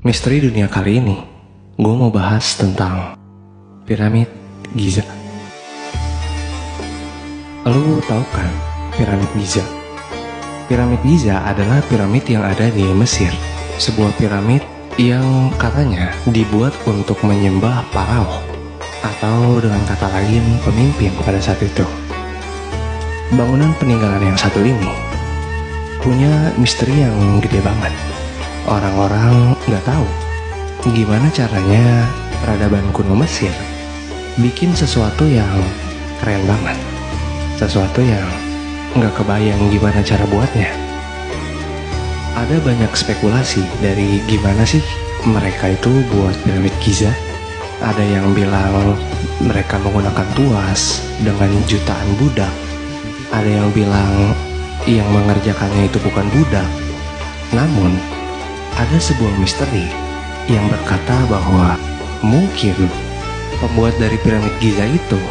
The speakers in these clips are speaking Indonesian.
Misteri dunia kali ini, gue mau bahas tentang piramid Giza. Lo tau kan piramid Giza? Piramid Giza adalah piramid yang ada di Mesir. Sebuah piramid yang katanya dibuat untuk menyembah Faraoh, atau dengan kata lain pemimpin pada saat itu. Bangunan peninggalan yang satu ini punya misteri yang gede banget. Orang-orang nggak tahu gimana caranya peradaban kuno Mesir bikin sesuatu yang keren banget, sesuatu yang nggak kebayang gimana cara buatnya. Ada banyak spekulasi dari gimana sih mereka itu buat piramid Giza. Ada yang bilang mereka menggunakan tuas dengan jutaan budak. Ada yang bilang yang mengerjakannya itu bukan budak. Namun ada sebuah misteri yang berkata bahwa mungkin pembuat dari piramid Giza itu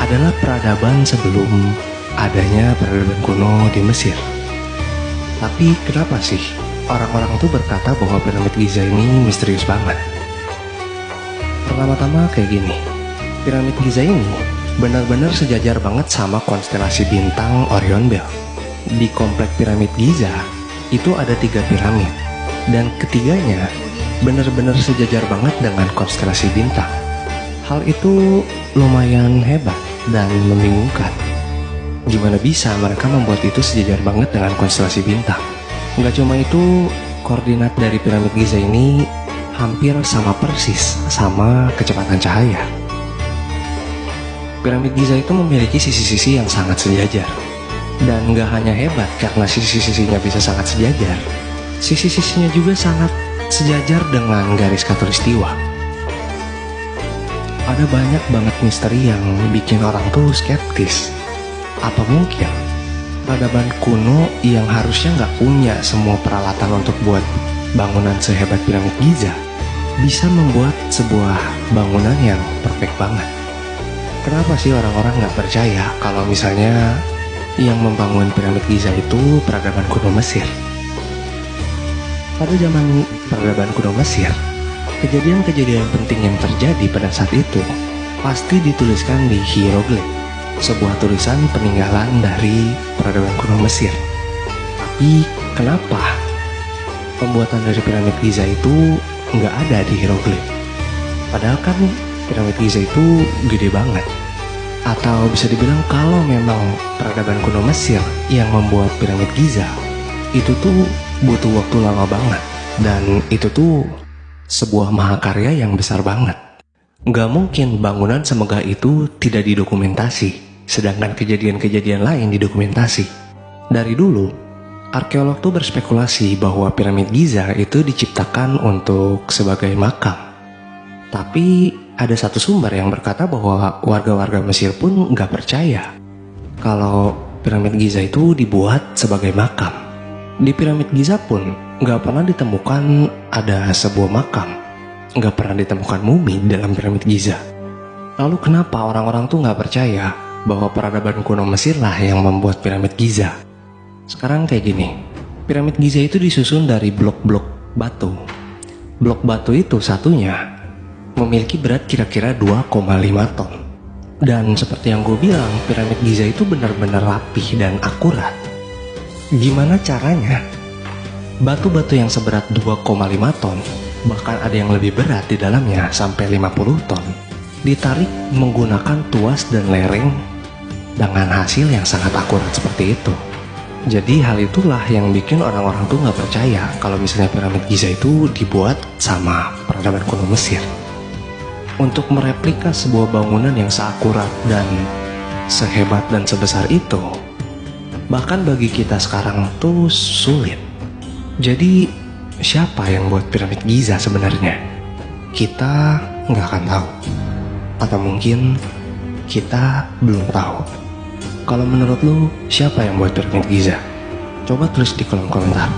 adalah peradaban sebelum adanya peradaban kuno di Mesir. Tapi kenapa sih orang-orang itu berkata bahwa piramid Giza ini misterius banget? Pertama-tama kayak gini, piramid Giza ini benar-benar sejajar banget sama konstelasi bintang Orion Belt. Di komplek piramid Giza itu ada 3 piramid, dan ketiganya benar-benar sejajar banget dengan konstelasi bintang. Hal itu lumayan hebat dan membingungkan. Gimana bisa mereka membuat itu sejajar banget dengan konstelasi bintang? Nggak cuma itu, koordinat dari piramid Giza ini hampir sama persis sama kecepatan cahaya. Piramid Giza itu memiliki sisi-sisi yang sangat sejajar. Dan nggak hanya hebat karena sisi-sisinya bisa sangat sejajar, sisi-sisinya juga sangat sejajar dengan garis khatulistiwa. Ada banyak banget misteri yang bikin orang tuh skeptis. Apa mungkin peradaban kuno yang harusnya nggak punya semua peralatan untuk buat bangunan sehebat piramid Giza bisa membuat sebuah bangunan yang perfect banget? Kenapa sih orang-orang nggak percaya kalau misalnya yang membangun piramid Giza itu peradaban kuno Mesir? Pada zaman peradaban kuno Mesir, kejadian-kejadian penting yang terjadi pada saat itu pasti dituliskan di hieroglif, sebuah tulisan peninggalan dari peradaban kuno Mesir. Tapi kenapa pembuatan dari piramid Giza itu nggak ada di hieroglif? Padahal kan piramid Giza itu gede banget. Atau bisa dibilang kalau memang peradaban kuno Mesir yang membuat piramid Giza itu tuh butuh waktu lama banget, dan itu tuh sebuah mahakarya yang besar banget. Gak mungkin bangunan semegah itu tidak didokumentasi, sedangkan kejadian-kejadian lain didokumentasi. Dari dulu, arkeolog tuh berspekulasi bahwa piramid Giza itu diciptakan untuk sebagai makam. Tapi ada satu sumber yang berkata bahwa warga-warga Mesir pun gak percaya kalau piramid Giza itu dibuat sebagai makam. Di piramid Giza pun gak pernah ditemukan ada sebuah makam, gak pernah ditemukan mumi dalam piramid Giza. Lalu kenapa orang-orang tuh gak percaya bahwa peradaban kuno Mesir lah yang membuat piramid Giza? Sekarang kayak gini, piramid Giza itu disusun dari blok-blok batu. Blok batu itu satunya memiliki berat kira-kira 2,5 ton. Dan seperti yang gue bilang, piramid Giza itu benar-benar rapih dan akurat. Gimana caranya batu-batu yang seberat 2,5 ton, bahkan ada yang lebih berat di dalamnya sampai 50 ton, ditarik menggunakan tuas dan lereng dengan hasil yang sangat akurat seperti itu? Jadi hal itulah yang bikin orang-orang tuh gak percaya kalau misalnya piramid Giza itu dibuat sama peradaban kuno Mesir. Untuk mereplika sebuah bangunan yang seakurat dan sehebat dan sebesar itu, bahkan bagi kita sekarang tuh sulit. Jadi siapa yang buat piramid Giza sebenarnya? Kita nggak akan tahu. Atau mungkin kita belum tahu. Kalau menurut lu, siapa yang buat piramid Giza? Coba tulis di kolom komentar.